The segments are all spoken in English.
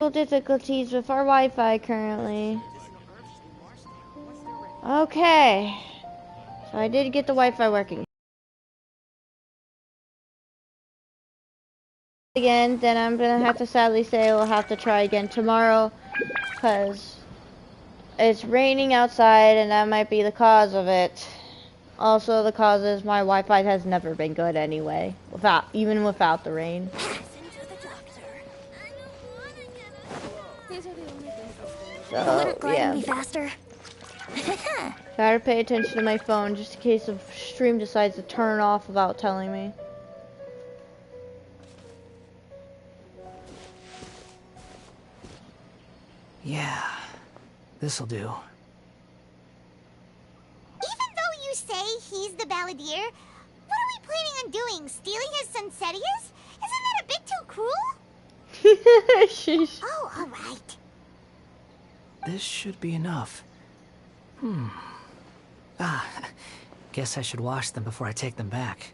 Difficulties with our Wi-Fi currently. Okay, so I did get the Wi-Fi working again. Then I'm gonna have to sadly say we'll have to try again tomorrow, because it's raining outside and that might be the cause of it. Also, the cause is my Wi-Fi has never been good anyway, even without the rain. So, yeah. Be faster. Gotta pay attention to my phone just in case the stream decides to turn off without telling me. Yeah, this'll do. Even though you say he's the balladeer, what are we planning on doing? Stealing his Sunsetias? Isn't that a bit too cruel? Sheesh. Oh, alright. This should be enough. Guess I should wash them before I take them back.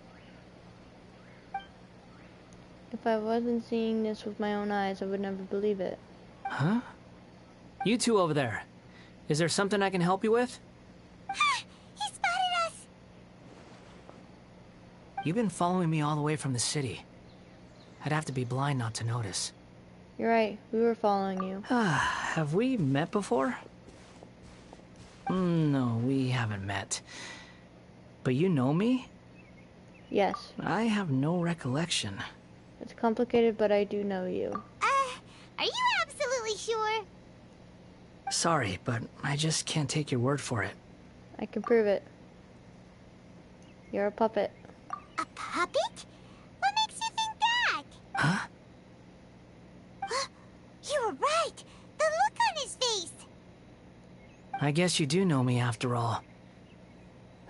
If I wasn't seeing this with my own eyes, I would never believe it. Huh? You two over there. Is there something I can help you with? He spotted us! You've been following me all the way from the city. I'd have to be blind not to notice. You're right, we were following you. Have we met before? No, we haven't met. But you know me? Yes. I have no recollection. It's complicated, but I do know you. Are you absolutely sure? Sorry, but I just can't take your word for it. I can prove it. You're a puppet. A puppet? What makes you think that? Huh? You were right! The look on his face! I guess you do know me after all.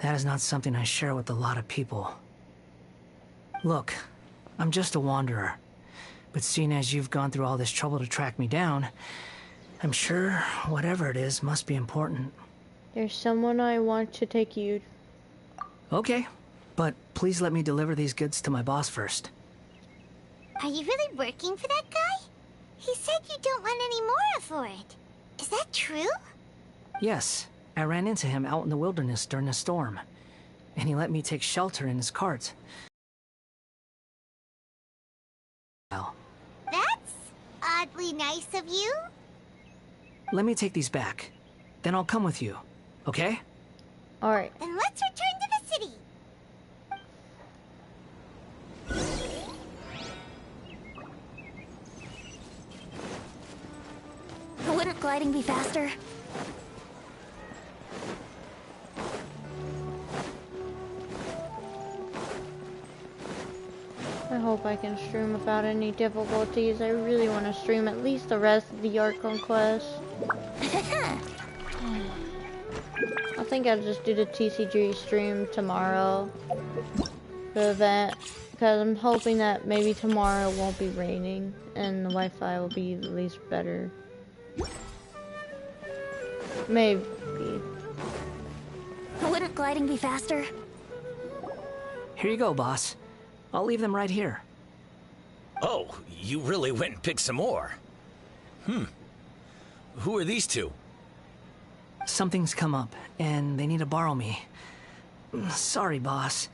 That is not something I share with a lot of people. Look, I'm just a wanderer. But seeing as you've gone through all this trouble to track me down, I'm sure whatever it is must be important. There's someone I want to take you. Okay, but please let me deliver these goods to my boss first. Are you really working for that guy? He said you don't want any more for it. Is that true? Yes, I ran into him out in the wilderness during a storm, and he let me take shelter in his cart. That's oddly nice of you. Let me take these back. Then I'll come with you, okay? Alright. Then let's return to the city. Wouldn't gliding be faster? I hope I can stream without any difficulties. I really want to stream at least the rest of the Art Conquest. I think I'll just do the TCG stream tomorrow for the event, because I'm hoping that maybe tomorrow it won't be raining and the Wi-Fi will be at least better. Maybe. Wouldn't gliding be faster? Here you go, boss. I'll leave them right here. Oh, you really went and picked some more. Who are these two? Something's come up, and they need to borrow me. Sorry, boss.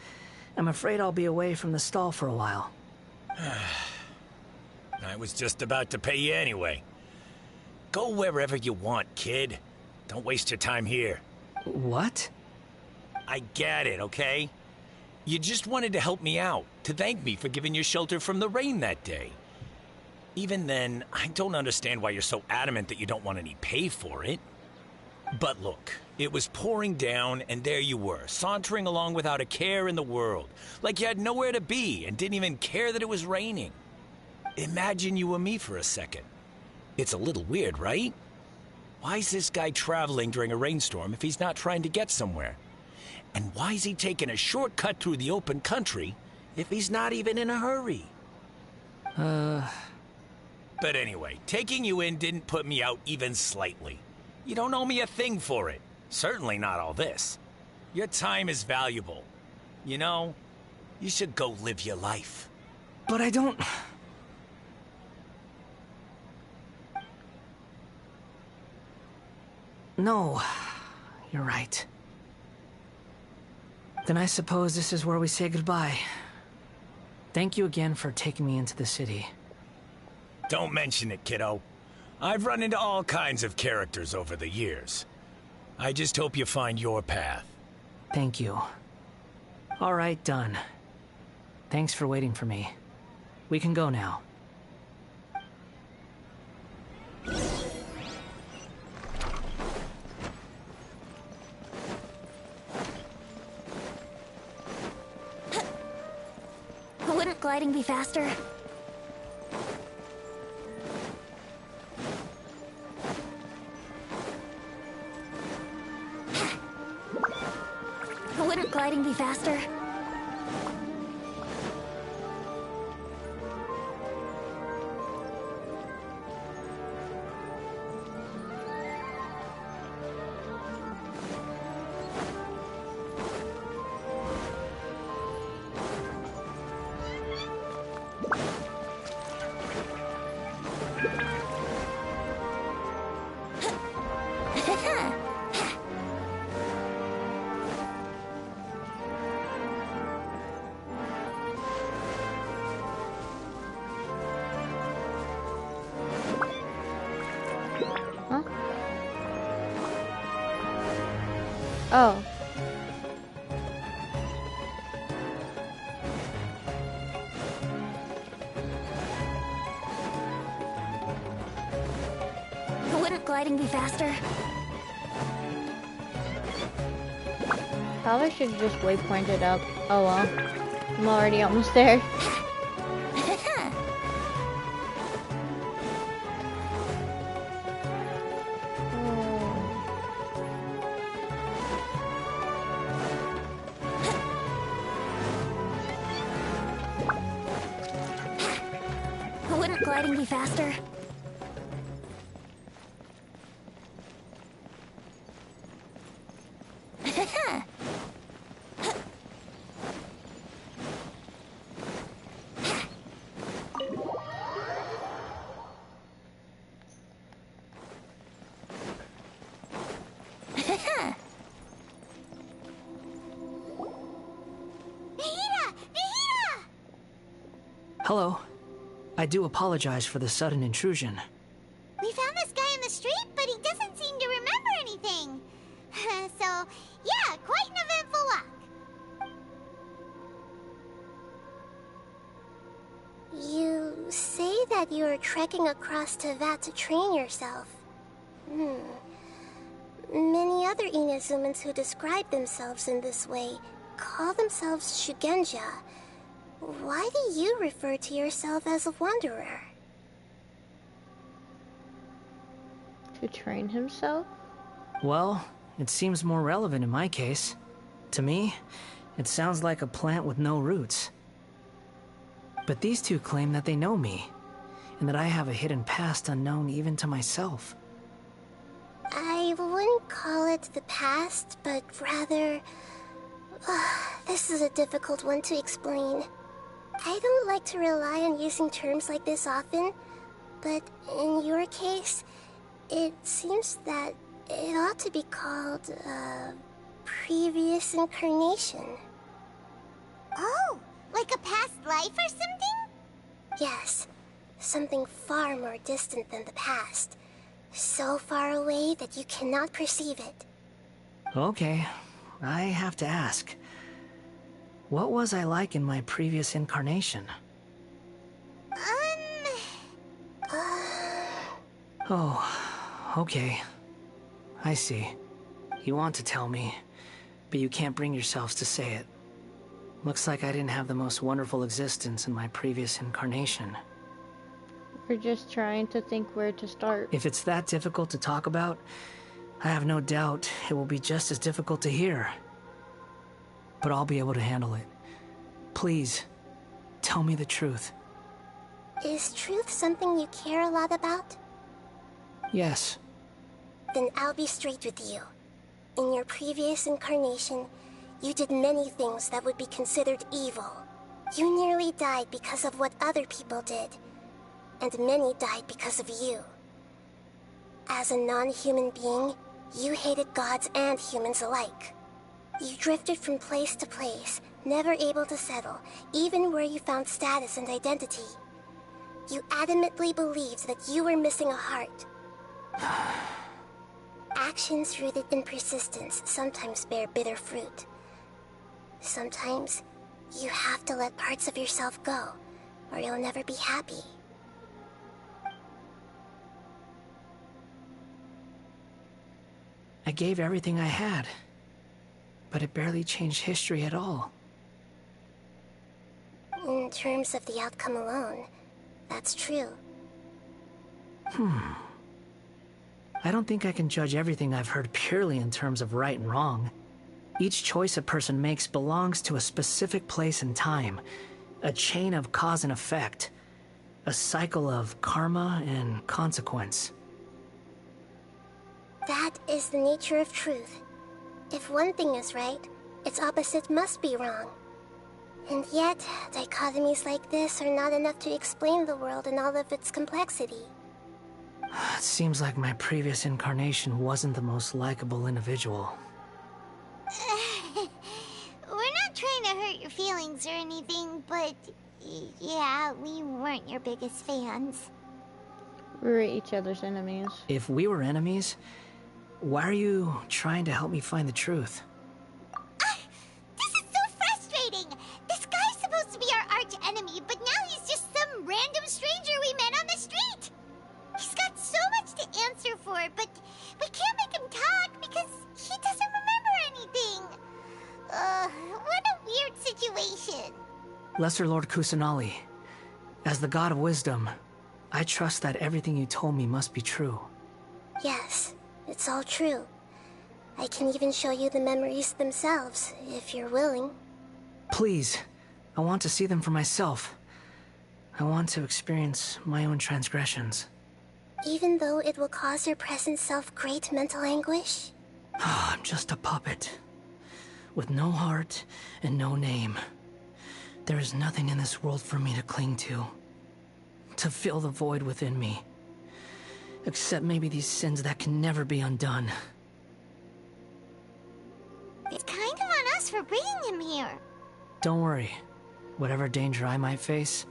I'm afraid I'll be away from the stall for a while. I was just about to pay you anyway. Go wherever you want, kid. Don't waste your time here. What? I get it, okay? You just wanted to help me out, to thank me for giving you shelter from the rain that day. Even then, I don't understand why you're so adamant that you don't want any pay for it. But look, it was pouring down, and there you were, sauntering along without a care in the world, like you had nowhere to be and didn't even care that it was raining. Imagine you were me for a second. It's a little weird, right? Why's this guy traveling during a rainstorm if he's not trying to get somewhere? And why's he taking a shortcut through the open country if he's not even in a hurry? But anyway, taking you in didn't put me out even slightly. You don't owe me a thing for it. Certainly not all this. Your time is valuable. You know, you should go live your life. But I don't... No. You're right. Then I suppose this is where we say goodbye. Thank you again for taking me into the city. Don't mention it, kiddo. I've run into all kinds of characters over the years. I just hope you find your path. Thank you. All right, done. Thanks for waiting for me. We can go now. Wouldn't gliding be faster? Wouldn't gliding be faster? Oh. Wouldn't gliding be faster? Probably should have just waypointed up. Oh well. I'm already almost there. Wouldn't gliding be faster? Hello. I do apologize for the sudden intrusion. We found this guy in the street, but he doesn't seem to remember anything. So, yeah, quite an eventful walk. You say that you're trekking across Teyvat to train yourself. Many other Inazumans who describe themselves in this way call themselves Shugenja. Why do you refer to yourself as a wanderer? To train himself? Well, it seems more relevant in my case. To me, it sounds like a plant with no roots. But these two claim that they know me, and that I have a hidden past unknown even to myself. I wouldn't call it the past, but rather... this is a difficult one to explain. I don't like to rely on using terms like this often, but in your case, it seems that it ought to be called, previous incarnation. Oh, like a past life or something? Yes, something far more distant than the past. So far away that you cannot perceive it. Okay, I have to ask. What was I like in my previous incarnation? Oh, okay. I see. You want to tell me, but you can't bring yourselves to say it. Looks like I didn't have the most wonderful existence in my previous incarnation. We're just trying to think where to start. If it's that difficult to talk about, I have no doubt it will be just as difficult to hear. But I'll be able to handle it. Please, tell me the truth. Is truth something you care a lot about? Yes. Then I'll be straight with you. In your previous incarnation, you did many things that would be considered evil. You nearly died because of what other people did, and many died because of you. As a non-human being, You hated gods and humans alike. You drifted from place to place, never able to settle, even where you found status and identity. You adamantly believed that you were missing a heart. Actions rooted in persistence sometimes bear bitter fruit. Sometimes, you have to let parts of yourself go, or you'll never be happy. I gave everything I had, but it barely changed history at all. In terms of the outcome alone, that's true. I don't think I can judge everything I've heard purely in terms of right and wrong. Each choice a person makes belongs to a specific place and time, a chain of cause and effect, a cycle of karma and consequence. That is the nature of truth. If one thing is right, its opposite must be wrong. And yet, dichotomies like this are not enough to explain the world in all of its complexity. It seems like my previous incarnation wasn't the most likable individual. We're not trying to hurt your feelings or anything, but yeah, we weren't your biggest fans. We were each other's enemies. If we were enemies, why are you trying to help me find the truth? This is so frustrating! This guy's supposed to be our arch enemy, but now he's just some random stranger we met on the street! He's got so much to answer for, but we can't make him talk because he doesn't remember anything. What a weird situation. Lesser Lord Kusanali, as the God of Wisdom, I trust that everything you told me must be true. Yes, it's all true. I can even show you the memories themselves, if you're willing. Please, I want to see them for myself. I want to experience my own transgressions. Even though it will cause your present self great mental anguish? I'm just a puppet, with no heart and no name. There is nothing in this world for me to cling to fill the void within me. Except maybe these sins that can never be undone. It's kind of on us for bringing him here. Don't worry. Whatever danger I might face,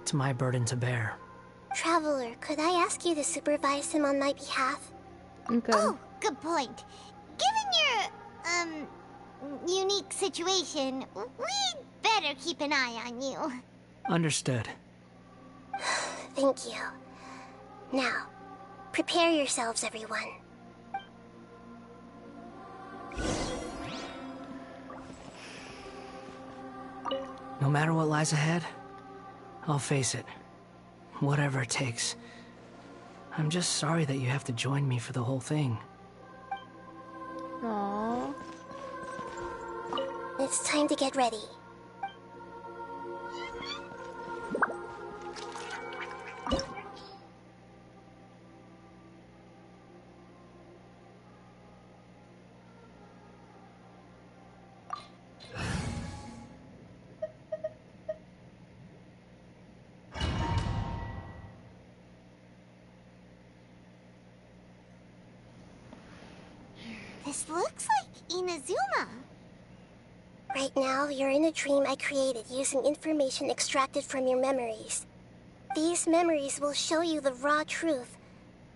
it's my burden to bear. Traveler, could I ask you to supervise him on my behalf? Okay. Oh, good point. Given your, unique situation, we'd better keep an eye on you. Understood. Thank you. Now, prepare yourselves, everyone. No matter what lies ahead, I'll face it. Whatever it takes. I'm just sorry that you have to join me for the whole thing. Aww. It's time to get ready. This looks like Inazuma. Right now, you're in a dream I created using information extracted from your memories. These memories will show you the raw truth,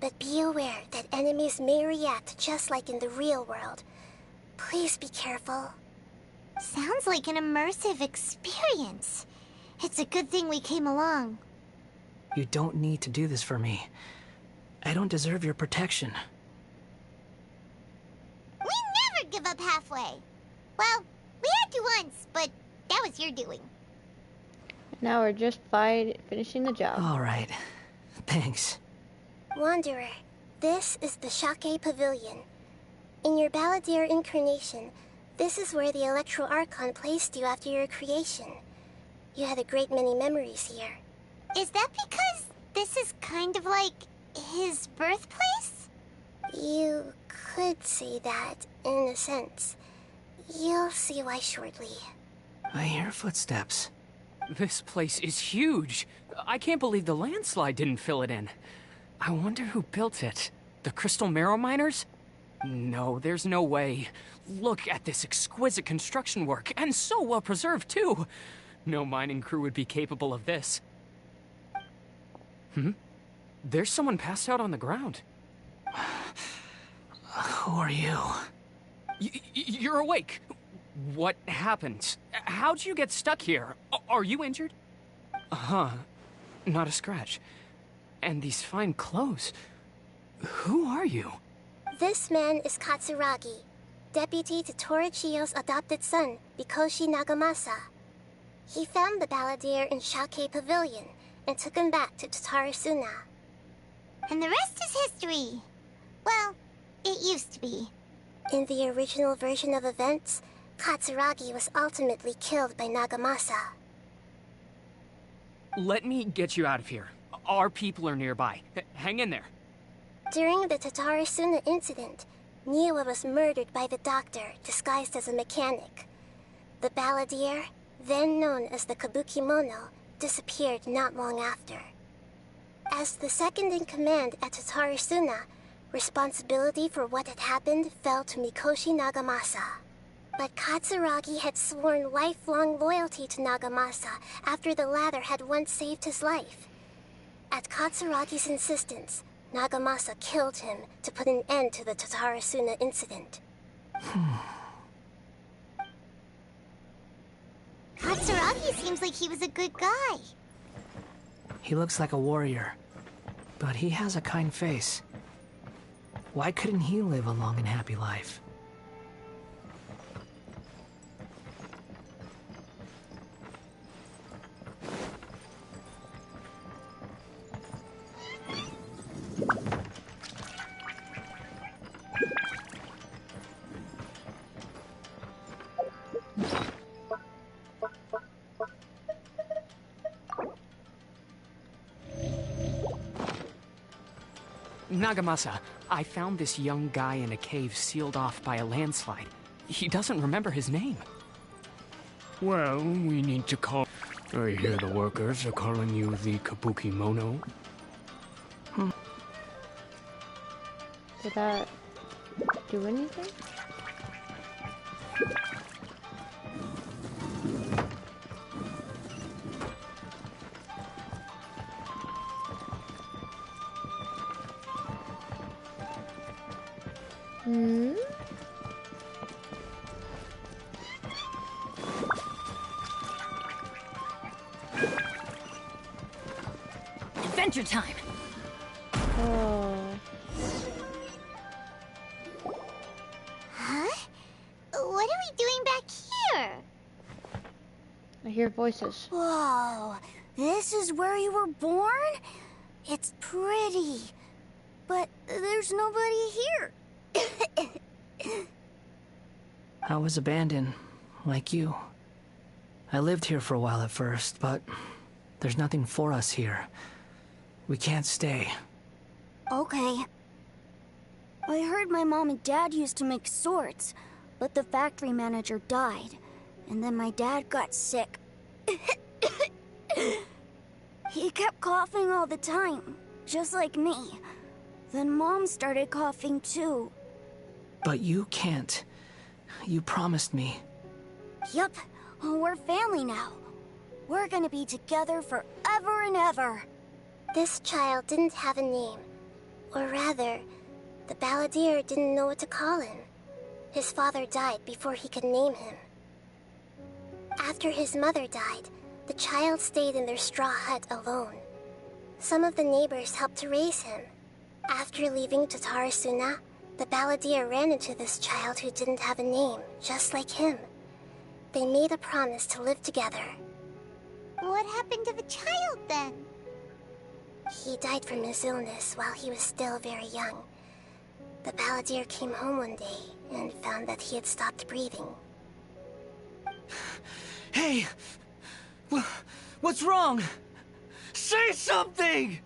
but be aware that enemies may react just like in the real world. Please be careful. Sounds like an immersive experience. It's a good thing we came along. You don't need to do this for me. I don't deserve your protection. We never give up halfway. Well, we had to once, but that was your doing. Now we're just finishing the job. Alright. Thanks. Wanderer, this is the Shake Pavilion. In your Balladeer incarnation, this is where the Electro Archon placed you after your creation. You had a great many memories here. Is that because this is kind of like his birthplace? You could say that, in a sense. You'll see why shortly. I hear footsteps. This place is huge. I can't believe the landslide didn't fill it in. I wonder who built it. The Crystal Marrow Miners? No, there's no way. Look at this exquisite construction work, and so well preserved, too. No mining crew would be capable of this. There's someone passed out on the ground. Who are you? You're awake. What happened? How'd you get stuck here? Are you injured? Not a scratch. And these fine clothes. Who are you? This man is Katsuragi, deputy to Torichiyo's adopted son, Mikoshi Nagamasa. He found the balladeer in Shake Pavilion and took him back to Tatarasuna. And the rest is history. Well, it used to be. In the original version of events, Katsuragi was ultimately killed by Nagamasa. Let me get you out of here. Our people are nearby. Hang in there. During the Tatarasuna incident, Niwa was murdered by the doctor disguised as a mechanic. The balladeer, then known as the Kabukimono, disappeared not long after. As the second in command at Tatarasuna, responsibility for what had happened fell to Mikoshi Nagamasa. But Katsuragi had sworn lifelong loyalty to Nagamasa after the latter had once saved his life. At Katsuragi's insistence, Nagamasa killed him to put an end to the Tatarasuna incident. Katsuragi seems like he was a good guy. He looks like a warrior, but he has a kind face. Why couldn't he live a long and happy life? Nagamasa, I found this young guy in a cave sealed off by a landslide. He doesn't remember his name. Well, we need to call... I hear the workers are calling you the Kabukimono. Did that do anything? Adventure time! Oh. Huh? What are we doing back here? I hear voices. Whoa, this is where you were born? It's pretty, but there's nobody here. I was abandoned, like you. I lived here for a while at first, but there's nothing for us here. We can't stay. Okay. I heard my mom and dad used to make swords, but the factory manager died, and then my dad got sick. He kept coughing all the time, just like me. Then Mom started coughing too. But you can't. You promised me. Yup, we're family now. We're gonna be together forever and ever. This child didn't have a name. Or rather, the balladeer didn't know what to call him. His father died before he could name him. After his mother died, the child stayed in their straw hut alone. Some of the neighbors helped to raise him. After leaving Tatarasuna, the balladeer ran into this child who didn't have a name, just like him. They made a promise to live together. What happened to the child then? He died from his illness while he was still very young. The balladeer came home one day and found that he had stopped breathing. Hey! What's wrong? Say something!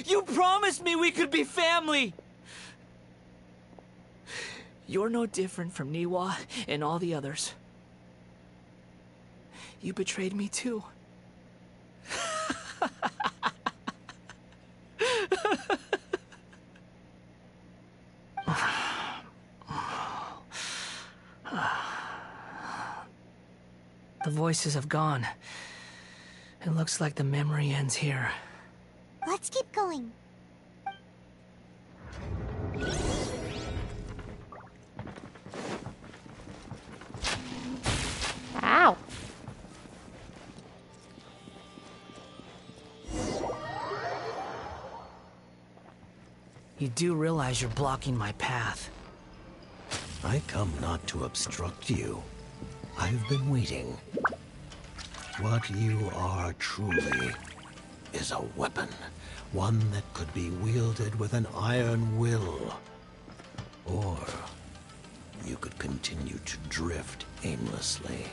You promised me we could be family! You're no different from Niwa and all the others. You betrayed me too. The voices have gone. It looks like the memory ends here. Let's keep going. Ow! You do realize you're blocking my path. I come not to obstruct you. I've been waiting. What you are truly is a weapon. One that could be wielded with an iron will. Or you could continue to drift aimlessly.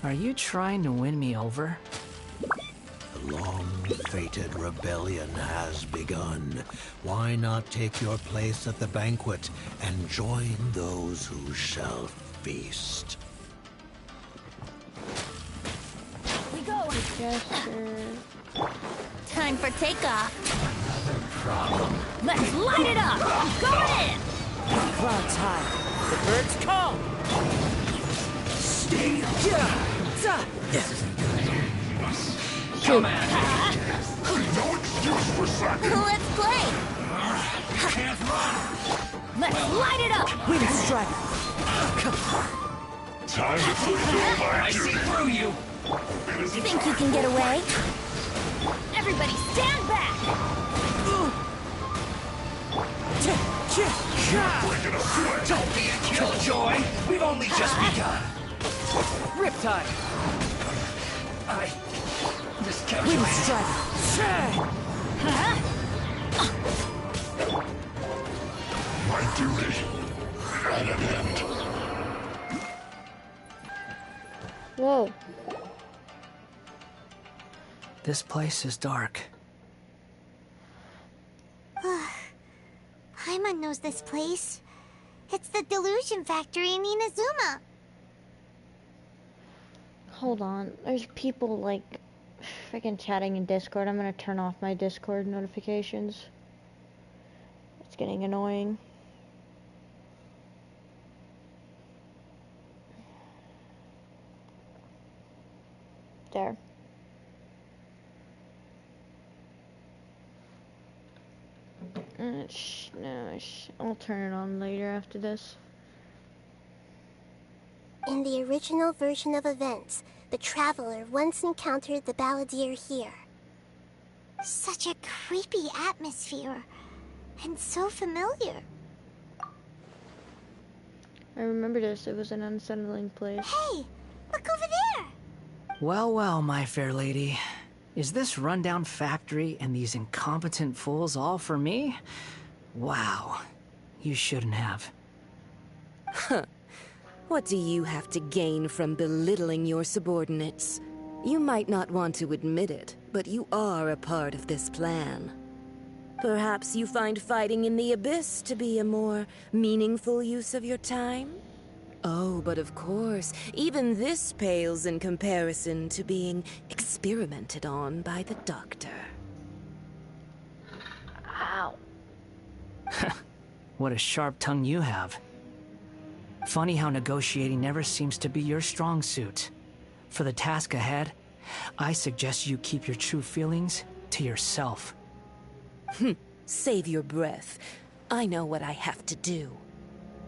Are you trying to win me over? The long-fated rebellion has begun. Why not take your place at the banquet and join those who shall feast? We go. Gesture. Time for takeoff. Let's light it up. Going in. Clouds high. The birds call. Stay. Shoot. No excuse for slacking. Let's play. Can't run. Let's light it up. Wind strike. Time to fulfill my I see duty. through you. Think you can get away? Everybody stand back. Breaking a sweat. Don't be a killjoy. We've only just begun. Riptide. Just catch Wind my strike. My duty at an end. Whoa. This place is dark. Paimon knows this place. It's the delusion factory in Inazuma. Hold on. There's people like freaking chatting in Discord. I'm gonna turn off my Discord notifications. It's getting annoying. There. No, I'll turn it on later after this. In the original version of events, the Traveler once encountered the Balladeer here. Such a creepy atmosphere. And so familiar. I remember this. It was an unsettling place. Hey, look over there. Well, well, my fair lady. Is this rundown factory and these incompetent fools all for me? Wow. You shouldn't have. What do you have to gain from belittling your subordinates? You might not want to admit it, but you are a part of this plan. Perhaps you find fighting in the Abyss to be a more meaningful use of your time? Oh, but of course, even this pales in comparison to being experimented on by the Doctor. Ow. What a sharp tongue you have. Funny how negotiating never seems to be your strong suit. For the task ahead, I suggest you keep your true feelings to yourself. Save your breath. I know what I have to do.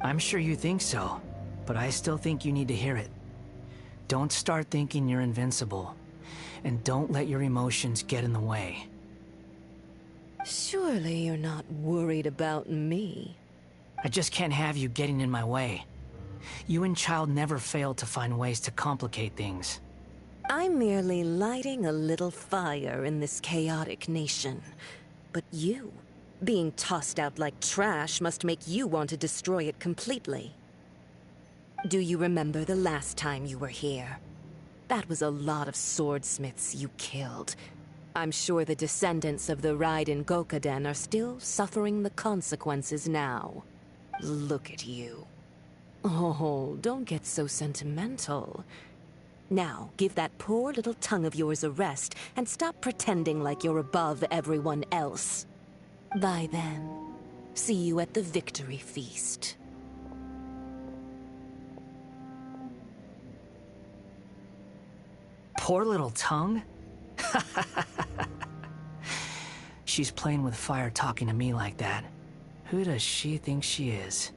I'm sure you think so, but I still think you need to hear it. Don't start thinking you're invincible, and don't let your emotions get in the way. Surely you're not worried about me. I just can't have you getting in my way. You and Child never fail to find ways to complicate things. I'm merely lighting a little fire in this chaotic nation. But you, being tossed out like trash, must make you want to destroy it completely. Do you remember the last time you were here? That was a lot of swordsmiths you killed. I'm sure the descendants of the Raiden Gokaden are still suffering the consequences now. Look at you. Oh, don't get so sentimental. Now, give that poor little tongue of yours a rest and stop pretending like you're above everyone else. Bye then. See you at the victory feast. poor little tongue? She's playing with fire talking to me like that. Who does she think she is?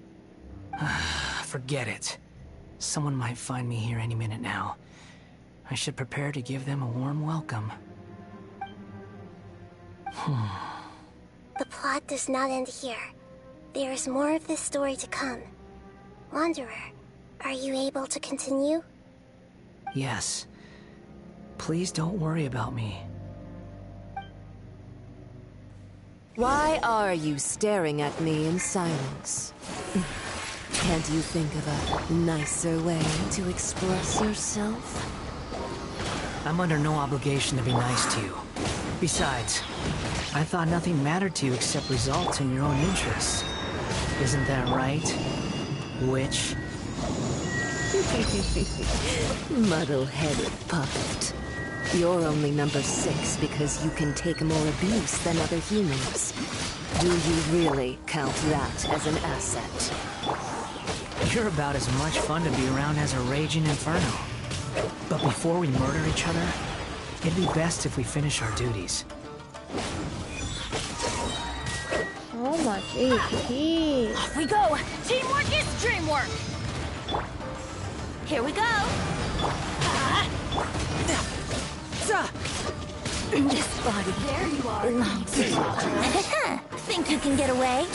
Forget it. Someone might find me here any minute now. I should prepare to give them a warm welcome. The plot does not end here. There is more of this story to come. Wanderer, are you able to continue? Yes. Please don't worry about me. Why are you staring at me in silence? Can't you think of a nicer way to express yourself? I'm under no obligation to be nice to you. Besides, I thought nothing mattered to you except results in your own interests. Isn't that right, witch? Muddle-headed puppet. You're only number 6 because you can take more abuse than other humans. Do you really count that as an asset? You're about as much fun to be around as a raging inferno. But before we murder each other, it'd be best if we finish our duties. So much HP. Off we go! Teamwork is dreamwork! Here we go! This body there you are. Think you can get away?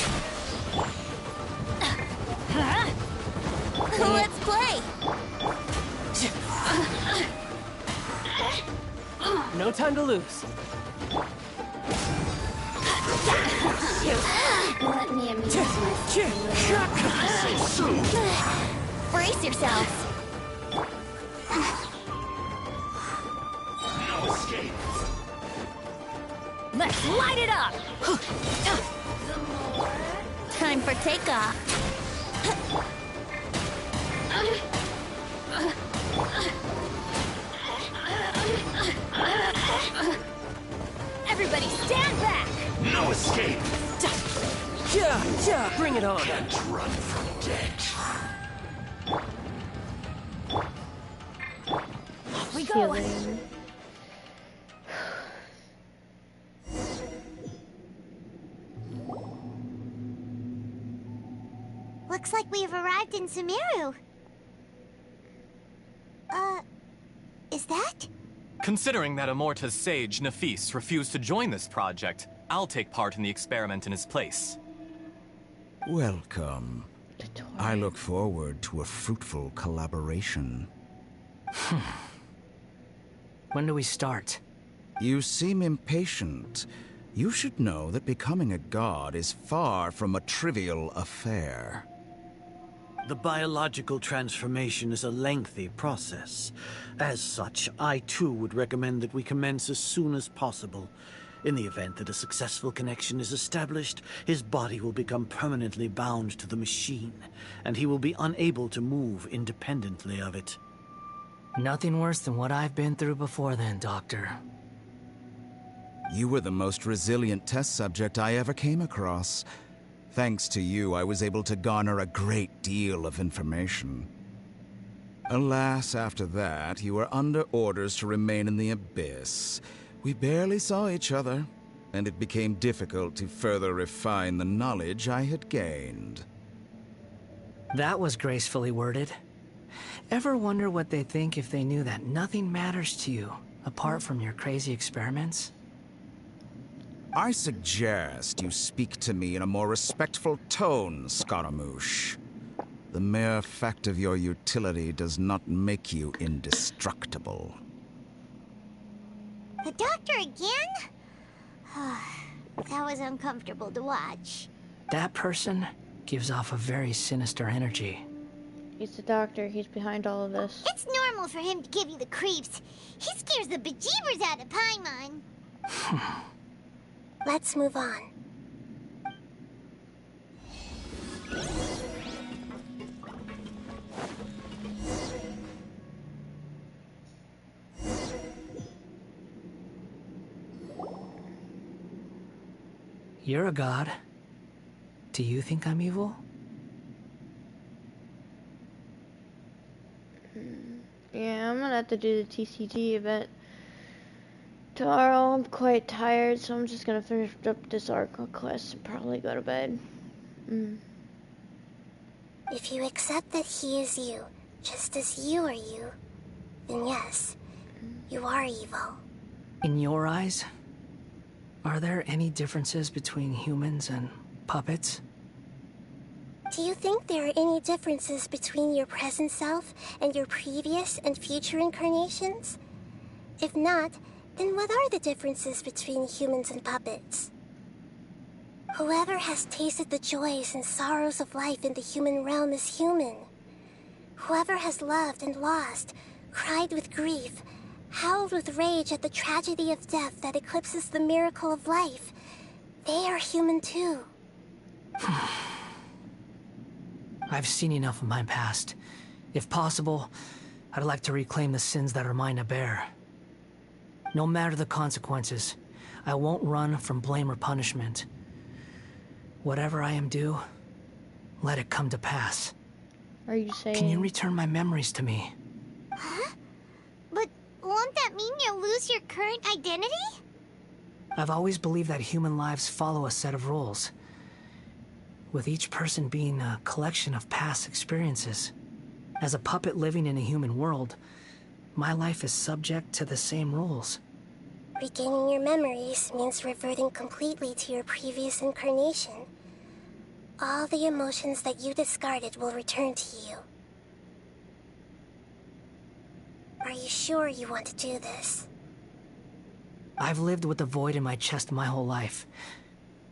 Let's play! No time to lose. Let me amuse myself. Brace yourselves. No escape. Let's light it up! Time for takeoff. Everybody stand back! No escape. Yeah, bring it on. Can't run from death. Off we go! Healing. Looks like we've arrived in Sumeru. Is that? Considering that Amorta's sage, Nafis, refused to join this project, I'll take part in the experiment in his place. Welcome. I look forward to a fruitful collaboration. When do we start? You seem impatient. You should know that becoming a god is far from a trivial affair. The biological transformation is a lengthy process. As such, I too would recommend that we commence as soon as possible. In the event that a successful connection is established, his body will become permanently bound to the machine, and he will be unable to move independently of it. Nothing worse than what I've been through before then, Doctor. You were the most resilient test subject I ever came across. Thanks to you, I was able to garner a great deal of information. Alas, after that, you were under orders to remain in the Abyss. We barely saw each other, and it became difficult to further refine the knowledge I had gained. That was gracefully worded. Ever wonder what they think if they knew that nothing matters to you, apart from your crazy experiments? I suggest you speak to me in a more respectful tone, Scaramouche. The mere fact of your utility does not make you indestructible. The doctor again? That was uncomfortable to watch. That person gives off a very sinister energy. He's the doctor. He's behind all of this. It's normal for him to give you the creeps. He scares the bejeebers out of Paimon. Let's move on. You're a god. Do you think I'm evil? Yeah, I'm gonna have to do the TCG event tomorrow. I'm quite tired, so I'm just gonna finish up this arc quest and probably go to bed. If you accept that he is you, just as you are you, then yes, you are evil. In your eyes, are there any differences between humans and puppets? Do you think there are any differences between your present self and your previous and future incarnations? If not, then what are the differences between humans and puppets? Whoever has tasted the joys and sorrows of life in the human realm is human. Whoever has loved and lost, cried with grief, howled with rage at the tragedy of death that eclipses the miracle of life, they are human too. I've seen enough of my past. If possible, I'd like to reclaim the sins that are mine to bear. No matter the consequences, I won't run from blame or punishment. Whatever I am due, let it come to pass. Are you saying... Can you return my memories to me? Huh? But won't that mean you'll lose your current identity? I've always believed that human lives follow a set of rules, with each person being a collection of past experiences. As a puppet living in a human world, my life is subject to the same rules. Regaining your memories means reverting completely to your previous incarnation. All the emotions that you discarded will return to you. Are you sure you want to do this? I've lived with a void in my chest my whole life.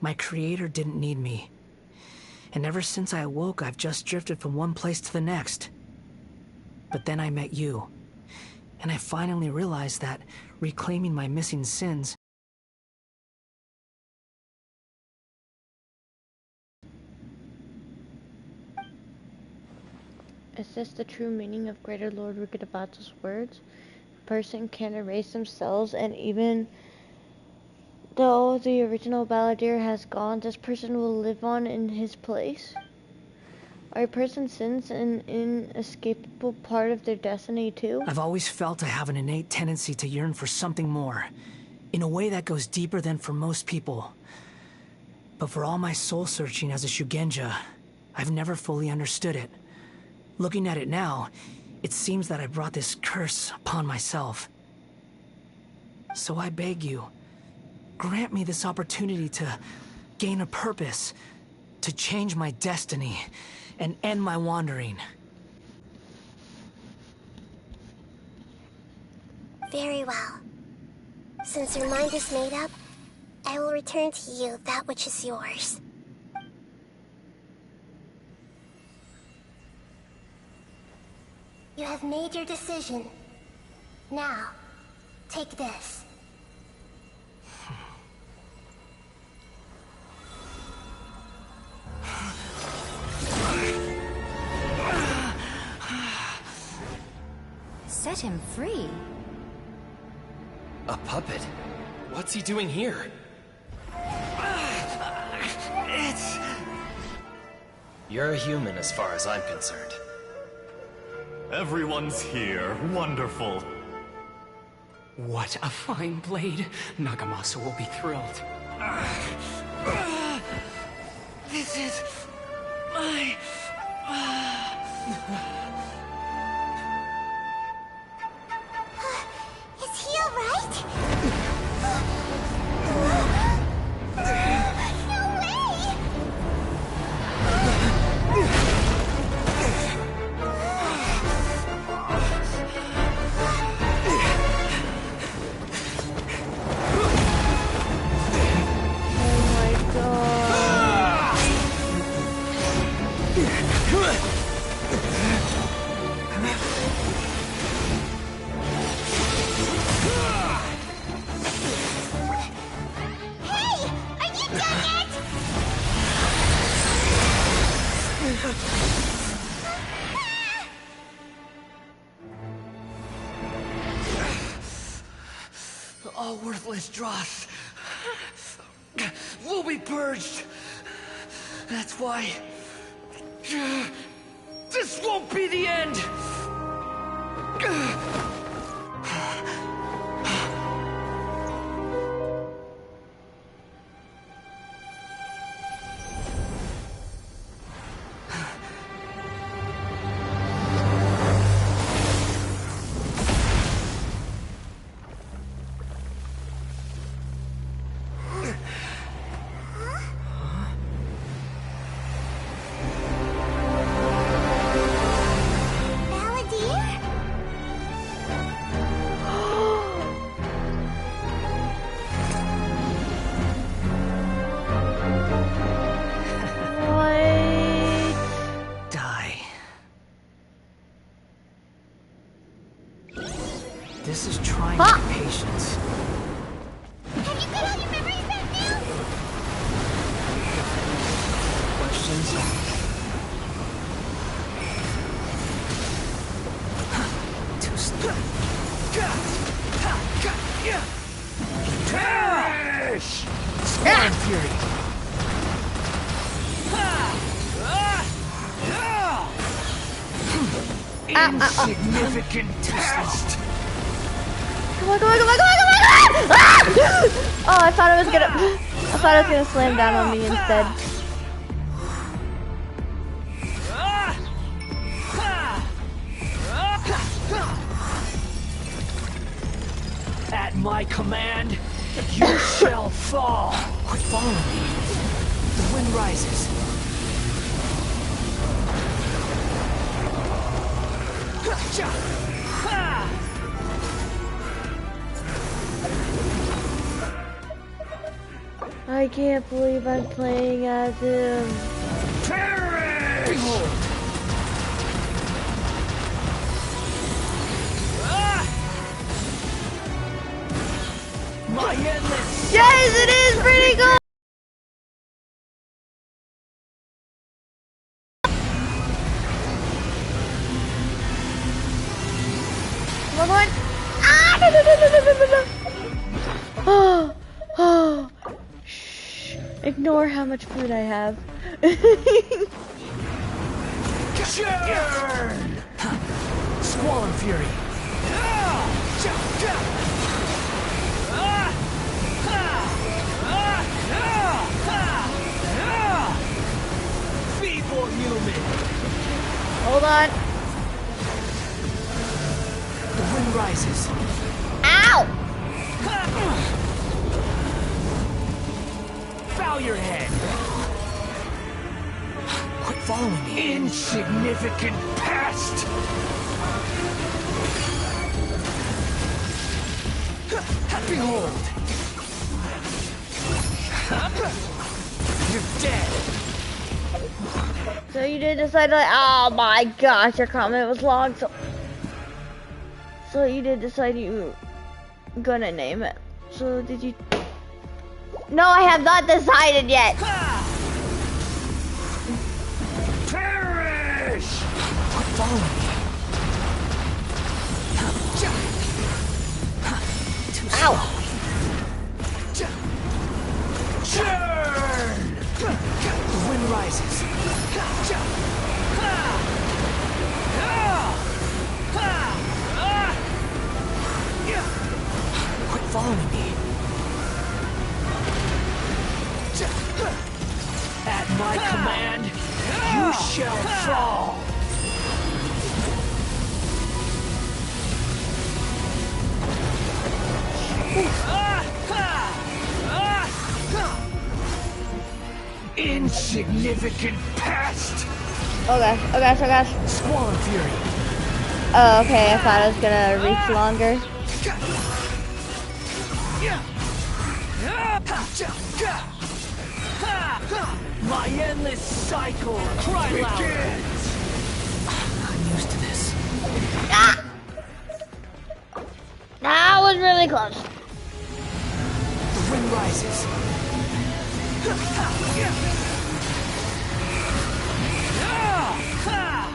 My creator didn't need me. And ever since I awoke, I've just drifted from one place to the next. But then I met you. And I finally realized that reclaiming my missing sins... Is this the true meaning of Greater Lord Rukkhadevata's words? A person can erase themselves, and even though the original balladeer has gone, this person will live on in his place? Are a person's sins an inescapable part of their destiny too? I've always felt I have an innate tendency to yearn for something more, in a way that goes deeper than for most people. But for all my soul-searching as a Shugenja, I've never fully understood it. Looking at it now, it seems that I brought this curse upon myself. So I beg you, grant me this opportunity to gain a purpose, to change my destiny, and end my wandering. Very well. Since your mind is made up, I will return to you that which is yours. You have made your decision. Now, take this. Set him free. A puppet? What's he doing here? You're a human as far as I'm concerned. Everyone's here. Wonderful. What a fine blade. Nagamasa will be thrilled. This is my... Is he alright? No way! All worthless dross will be purged. That's why this won't be the end. This is trying my patience. Have you got all your memories back now? Questions? Too slow. Perish! Scorn Fury. Insignificant test. Come on, come on, come on, come on, come on, come on! Ah! Oh, I thought it was gonna slam down on me instead. At my command, you shall fall. Quit following me. The wind rises. I can't believe I'm playing as him. Perish! Behold. My endless. Yes, it is pretty cool. Come on. Ah! No, no, no, no, no, no, no. Oh, oh. Shh. Ignore how much food I have. Churn! Squall and Fury. Feeble human. Hold on. The wind rises. Ow! Bow your head. Quit following me. Insignificant pest. Behold. You're dead. So you did decide to, oh my gosh, your comment was long, so you did decide you were gonna name it. So did you? No, I have not decided yet. Perish! Quit following me. Ow! Churn! The wind rises. Quit following me. At my command, you shall fall. Insignificant pest. Oh gosh, oh gosh, oh gosh. Squall and Fury. Oh, okay, I thought I was gonna reach longer. My endless cycle. Cry louder. I'm used to this. Ah! That was really close. The wind rises.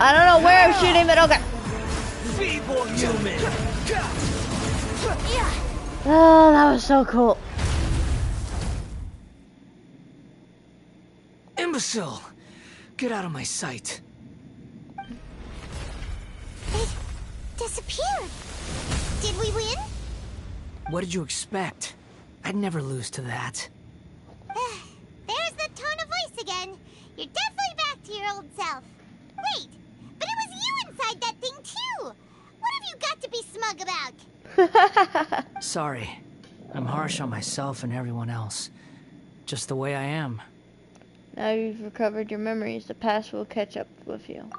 I don't know where I'm shooting, but okay. Feeble human. Oh, that was so cool. Imbecile! Get out of my sight. Does disappeared. Did we win? What did you expect? I'd never lose to that. There's the tone of voice again. You're definitely back to your old self. Wait, but it was you inside that thing too. What have you got to be smug about? Sorry. I'm harsh on myself and everyone else. Just the way I am. Now you've recovered your memories, the past will catch up with you.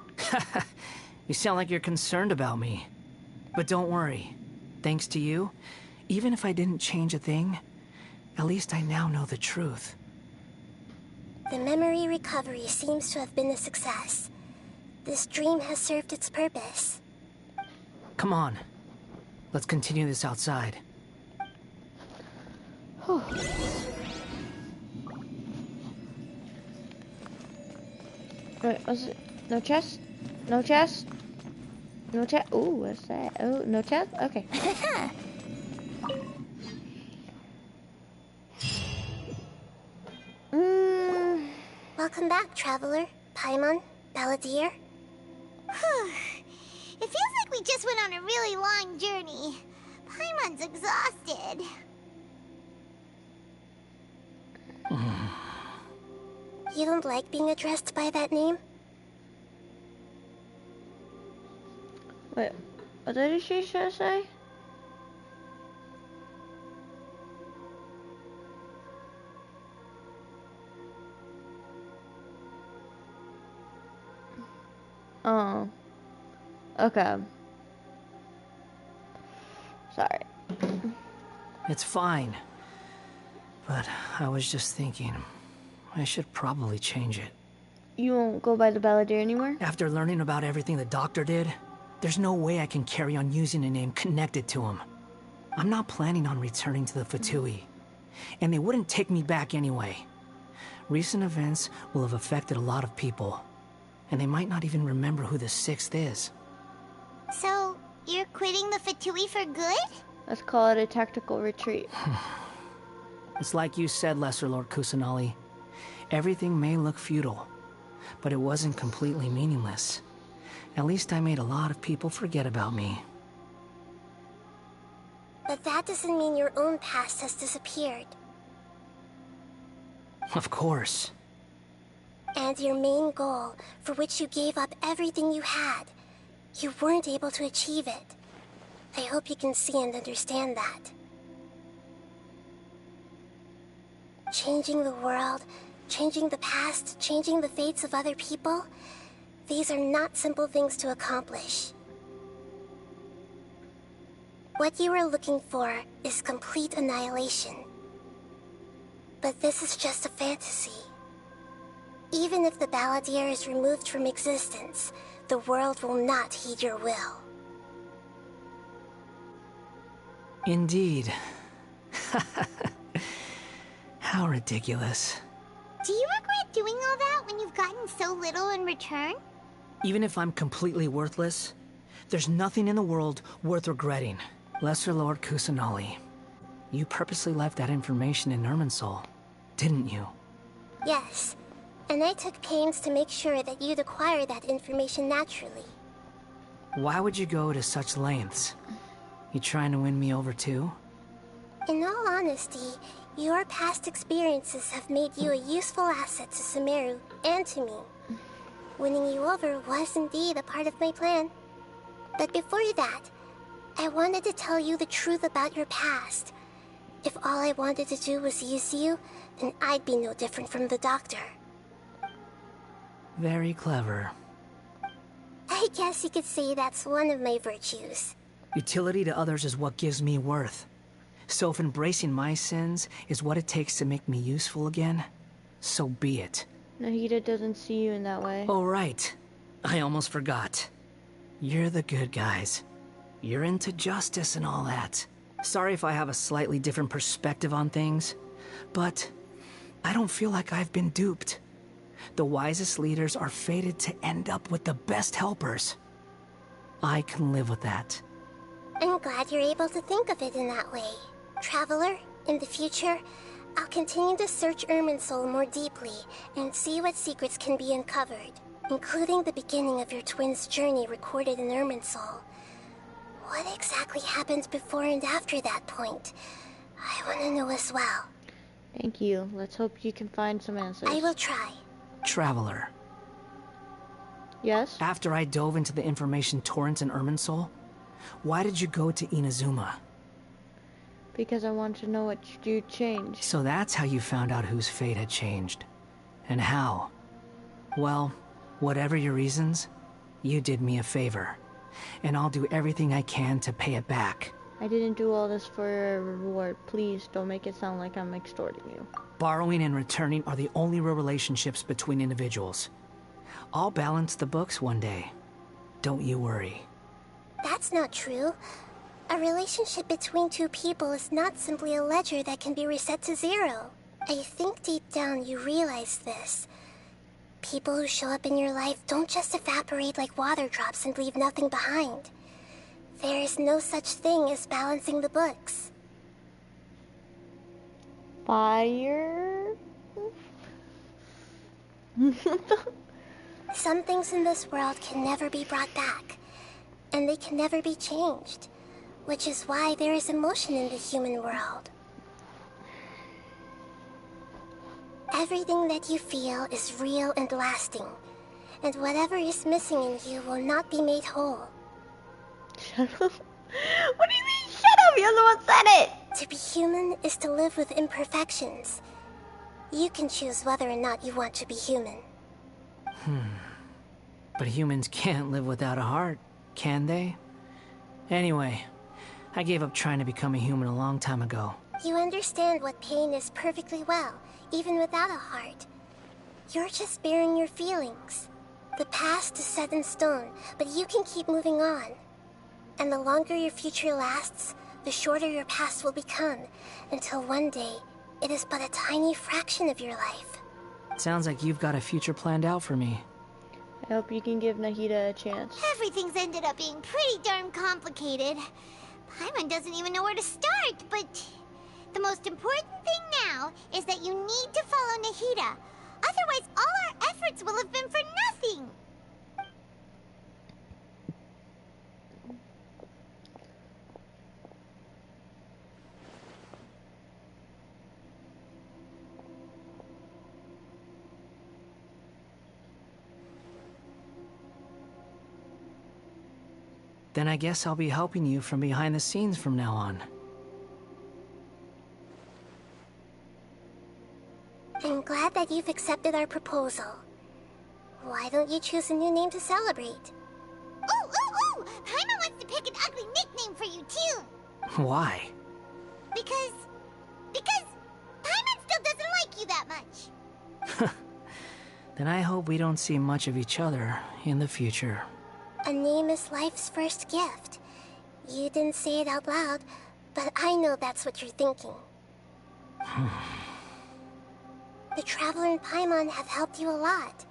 You sound like you're concerned about me. But don't worry. Thanks to you, even if I didn't change a thing, at least I now know the truth. The memory recovery seems to have been a success. This dream has served its purpose. Come on. Let's continue this outside. Wait, was it? No chest? No chest? No chest? Ooh, what's that? Oh, no chest? Okay. Welcome back, Traveler, Paimon, Balladeer. It feels like we just went on a really long journey. Paimon's exhausted. You don't like being addressed by that name? Wait, what did she just say? Oh. Okay. Sorry. It's fine. But I was just thinking, I should probably change it. You won't go by the Balladeer anymore? After learning about everything the doctor did, there's no way I can carry on using a name connected to him. I'm not planning on returning to the Fatui. And they wouldn't take me back anyway. Recent events will have affected a lot of people. And they might not even remember who the 6th is. So, you're quitting the Fatui for good? Let's call it a tactical retreat. It's like you said, Lesser Lord Kusanali. Everything may look futile, but it wasn't completely meaningless. At least I made a lot of people forget about me. But that doesn't mean your own past has disappeared. Of course. And your main goal, for which you gave up everything you had, you weren't able to achieve it. I hope you can see and understand that. Changing the world, changing the past, changing the fates of other people, these are not simple things to accomplish. What you are looking for is complete annihilation. But this is just a fantasy. Even if the Balladeer is removed from existence, the world will not heed your will. Indeed. How ridiculous. Do you regret doing all that when you've gotten so little in return? Even if I'm completely worthless, there's nothing in the world worth regretting. Lesser Lord Kusanali, you purposely left that information in Irminsul, didn't you? Yes. And I took pains to make sure that you'd acquire that information naturally. Why would you go to such lengths? You trying to win me over too? In all honesty, your past experiences have made you a useful asset to Sumeru and to me. Winning you over was indeed a part of my plan. But before that, I wanted to tell you the truth about your past. If all I wanted to do was use you, then I'd be no different from the doctor. Very clever. I guess you could say that's one of my virtues. Utility to others is what gives me worth. So if embracing my sins is what it takes to make me useful again, so be it. Nahida doesn't see you in that way. Oh, right. I almost forgot. You're the good guys. You're into justice and all that. Sorry if I have a slightly different perspective on things, but I don't feel like I've been duped. The wisest leaders are fated to end up with the best helpers. I can live with that. I'm glad you're able to think of it in that way. Traveler, in the future, I'll continue to search Irminsul more deeply and see what secrets can be uncovered, including the beginning of your twins' journey recorded in Irminsul. What exactly happened before and after that point? I want to know as well. Thank you. Let's hope you can find some answers. I will try. Traveler. Yes? After I dove into the information torrents in Irminsul, why did you go to Inazuma? Because I wanted to know what you changed. So that's how you found out whose fate had changed. And how. Well, whatever your reasons, you did me a favor. And I'll do everything I can to pay it back. I didn't do all this for a reward. Please don't make it sound like I'm extorting you. Borrowing and returning are the only real relationships between individuals. I'll balance the books one day. Don't you worry. That's not true. A relationship between two people is not simply a ledger that can be reset to zero. I think deep down you realize this. People who show up in your life don't just evaporate like water drops and leave nothing behind. There is no such thing as balancing the books. Fire? Some things in this world can never be brought back, and they can never be changed, which is why there is emotion in the human world. Everything that you feel is real and lasting, and whatever is missing in you will not be made whole. Shut up. What do you mean, shut up? You're the one who said it! To be human is to live with imperfections. You can choose whether or not you want to be human. But humans can't live without a heart, can they? Anyway, I gave up trying to become a human a long time ago. You understand what pain is perfectly well, even without a heart. You're just bearing your feelings. The past is set in stone, but you can keep moving on. And the longer your future lasts, the shorter your past will become, until one day, it is but a tiny fraction of your life. Sounds like you've got a future planned out for me. I hope you can give Nahida a chance. Everything's ended up being pretty darn complicated. Paimon doesn't even know where to start, but the most important thing now is that you need to follow Nahida. Otherwise, all our efforts will have been for nothing. Then I guess I'll be helping you from behind the scenes from now on. I'm glad that you've accepted our proposal. Why don't you choose a new name to celebrate? Ooh! Paimon wants to pick an ugly nickname for you, too. Why? Because Paimon still doesn't like you that much. Then I hope we don't see much of each other in the future. A name is life's first gift. You didn't say it out loud, but I know that's what you're thinking. The Traveler and Paimon have helped you a lot.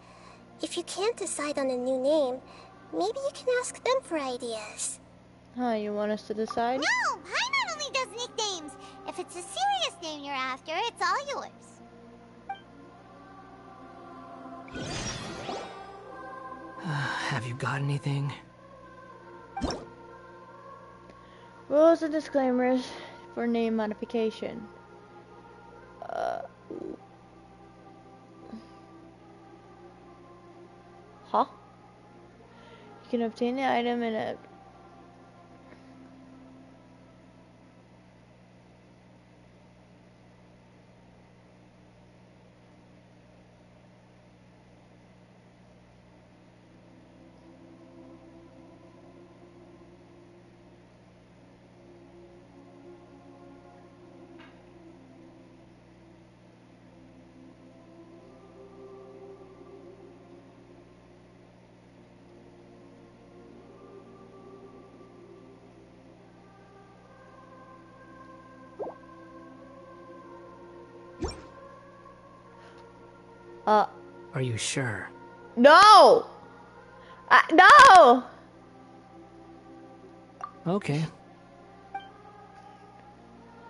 If you can't decide on a new name, maybe you can ask them for ideas. Huh, you want us to decide? No! Paimon only does nicknames. If it's a serious name you're after, it's all yours. Have you got anything? Rules and disclaimers for name modification. Huh? You can obtain the item in a... Are you sure? No! No! Okay.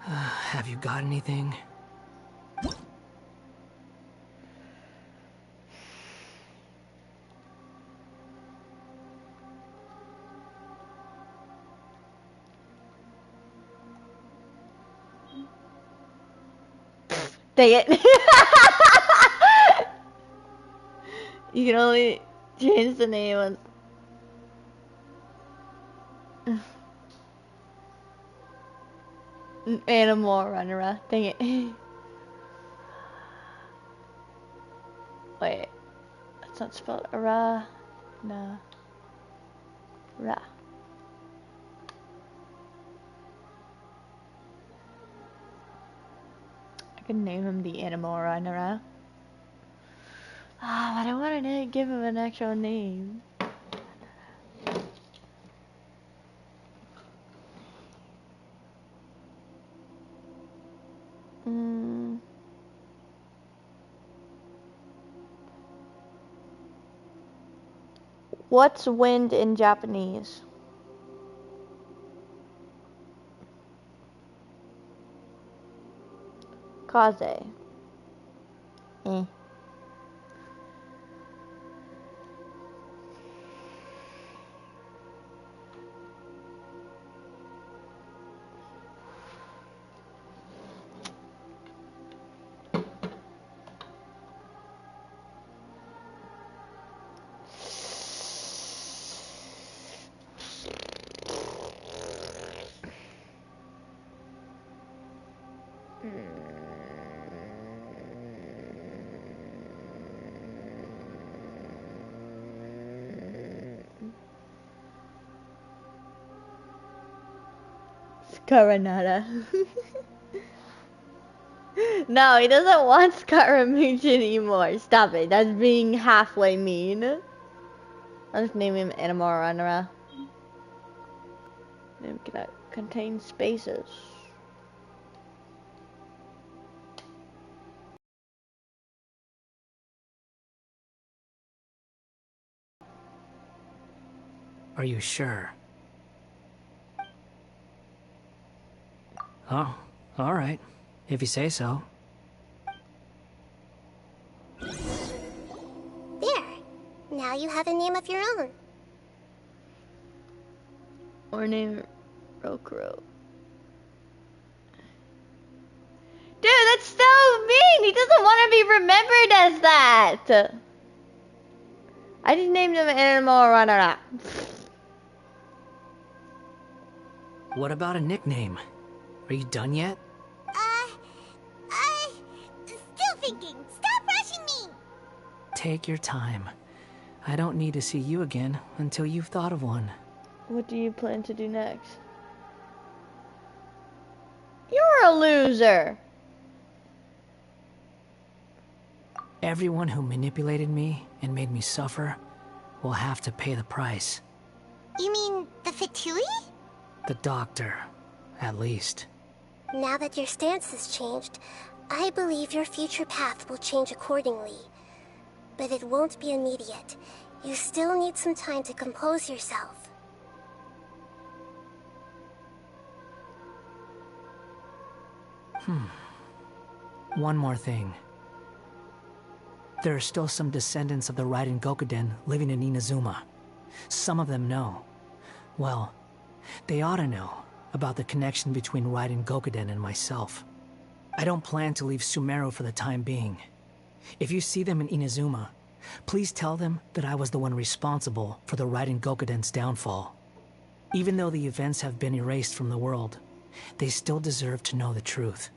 Have you got anything? Dang it. You can only change the name once. Animal runner. Dang it. Wait. That's not spelled Ra. No. Ra. I could name him the Animal Runner. Ah, but I wanted to give him an actual name. What's wind in Japanese? Kaze. Skaranada. No, he doesn't want Scaramouche anymore. Stop it. That's being halfway mean. I'll just name him Animal Runner. Name cannot contain spaces. Are you sure? Oh, all right. If you say so. There. Now you have a name of your own. Or name Rokuro. Dude, that's so mean! He doesn't want to be remembered as that! I just named him Animal Runner. What about a nickname? Are you done yet? Still thinking. Stop rushing me! Take your time. I don't need to see you again until you've thought of one. What do you plan to do next? You're a loser! Everyone who manipulated me and made me suffer will have to pay the price. You mean the Fatui? The doctor, at least. Now that your stance has changed, I believe your future path will change accordingly. But it won't be immediate. You still need some time to compose yourself. One more thing. There are still some descendants of the Raiden Gokuden living in Inazuma. Some of them know. Well, they ought to know about the connection between Raiden Gokuden and myself. I don't plan to leave Sumeru for the time being. If you see them in Inazuma, please tell them that I was the one responsible for the Raiden Gokuden's downfall. Even though the events have been erased from the world, they still deserve to know the truth.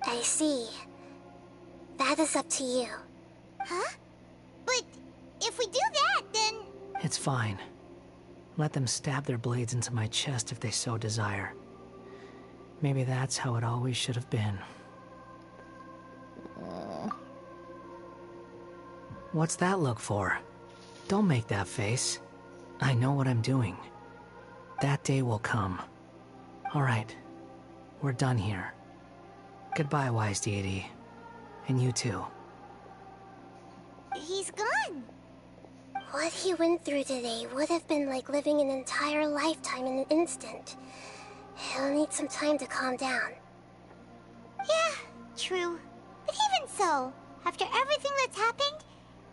I see. That is up to you. Huh? But if we do that, then... It's fine. Let them stab their blades into my chest if they so desire. Maybe that's how it always should have been. What's that look for? Don't make that face. I know what I'm doing. That day will come. Alright. We're done here. Goodbye, wise deity. And you too. He's gone. What he went through today would have been like living an entire lifetime in an instant. He'll need some time to calm down. Yeah, true. But even so, after everything that's happened,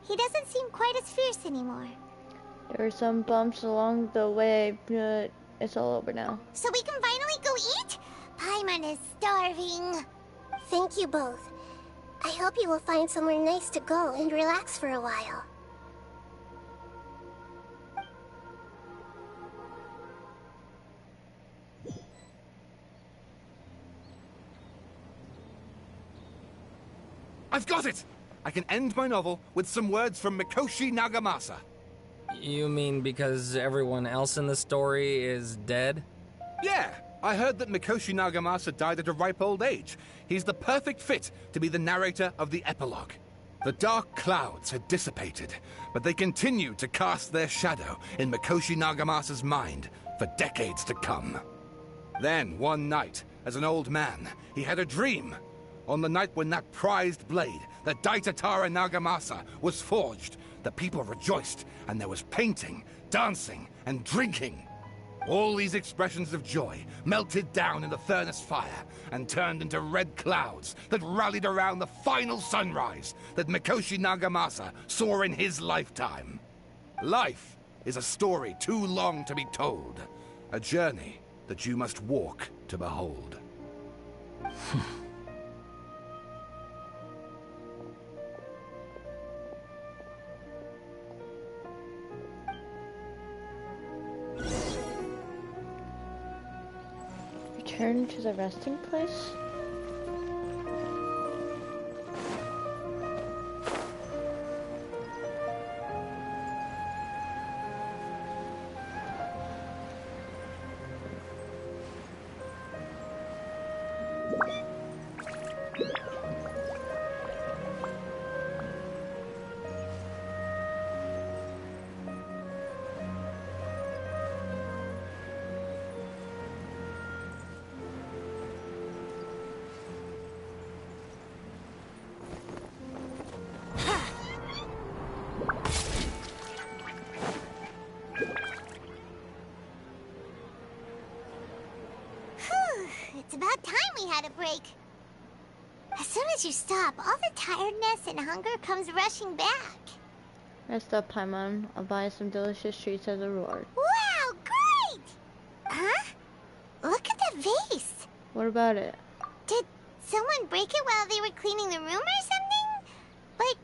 he doesn't seem quite as fierce anymore. There were some bumps along the way, but it's all over now. So we can finally go eat? Paimon is starving. Thank you both. I hope you will find somewhere nice to go and relax for a while. I've got it! I can end my novel with some words from Mikoshi Nagamasa. You mean because everyone else in the story is dead? Yeah, I heard that Mikoshi Nagamasa died at a ripe old age. He's the perfect fit to be the narrator of the epilogue. The dark clouds had dissipated, but they continued to cast their shadow in Mikoshi Nagamasa's mind for decades to come. Then, one night, as an old man, he had a dream. On the night when that prized blade, the Daitatara Nagamasa, was forged, the people rejoiced, and there was painting, dancing, and drinking. All these expressions of joy melted down in the furnace fire and turned into red clouds that rallied around the final sunrise that Mikoshi Nagamasa saw in his lifetime. Life is a story too long to be told, a journey that you must walk to behold. Return to the resting place? It's about time we had a break. As soon as you stop, all the tiredness and hunger comes rushing back. Rest up, Paimon. I'll buy some delicious treats as a reward. Wow, great! Huh? Look at the vase. What about it? Did someone break it while they were cleaning the room or something? Like,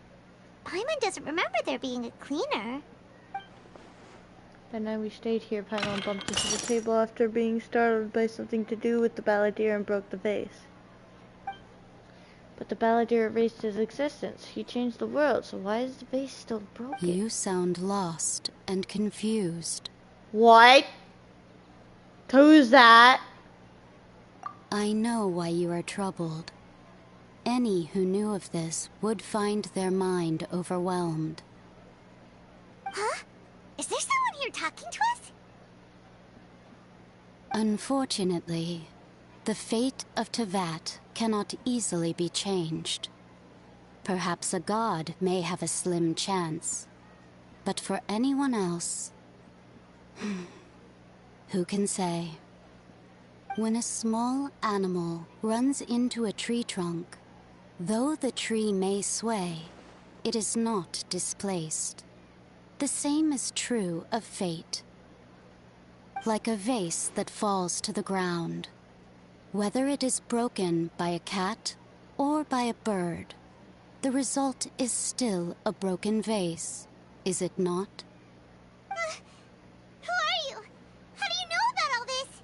Paimon doesn't remember there being a cleaner. That night we stayed here, Paimon bumped into the table after being startled by something to do with the balladeer and broke the vase. But the balladeer erased his existence. He changed the world, so why is the vase still broken? You sound lost and confused. What? Who's that? I know why you are troubled. Any who knew of this would find their mind overwhelmed. Huh? Is there someone here talking to us? Unfortunately, the fate of Tevat cannot easily be changed. Perhaps a god may have a slim chance, but for anyone else, who can say? When a small animal runs into a tree trunk, though the tree may sway, it is not displaced. The same is true of fate. Like a vase that falls to the ground, whether it is broken by a cat or by a bird, the result is still a broken vase, is it not? Who are you? How do you know about all this?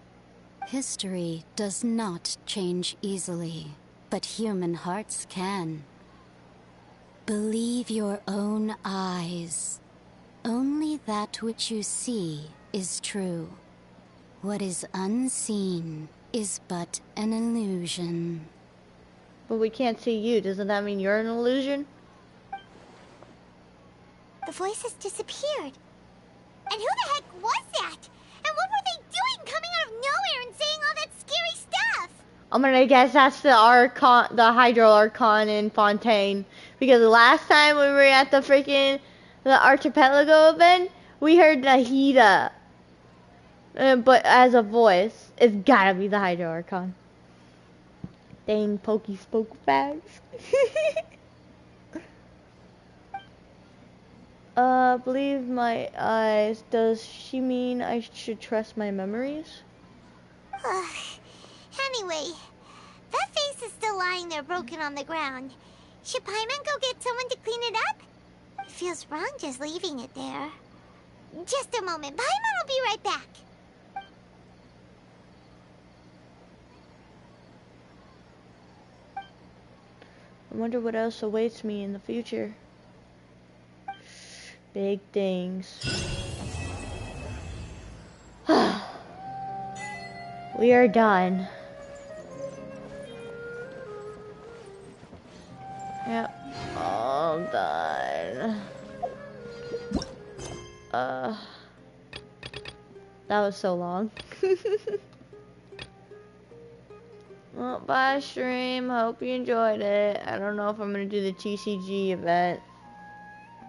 History does not change easily, but human hearts can. Believe your own eyes. Only that which you see is true. What is unseen is but an illusion. But we can't see you. Doesn't that mean you're an illusion? The voice has disappeared. And who the heck was that? And what were they doing coming out of nowhere and saying all that scary stuff? I'm gonna guess that's the Archon, the Hydro Archon in Fontaine. Because last time we were at the Archipelago event, we heard Nahida. But as a voice, it's gotta be the Hydro Archon. Dang, pokey spoke bags. Believe my eyes. Does she mean I should trust my memories? Anyway, that vase is still lying there broken on the ground. Should Paimon go get someone to clean it up? It feels wrong just leaving it there. Just a moment. Paimon will be right back. I wonder what else awaits me in the future. Big things. We are done. Yep, all done. That was so long. Well, bye stream. Hope you enjoyed it. I don't know if I'm gonna do the TCG event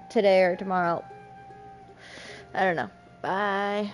today or tomorrow. I don't know. Bye.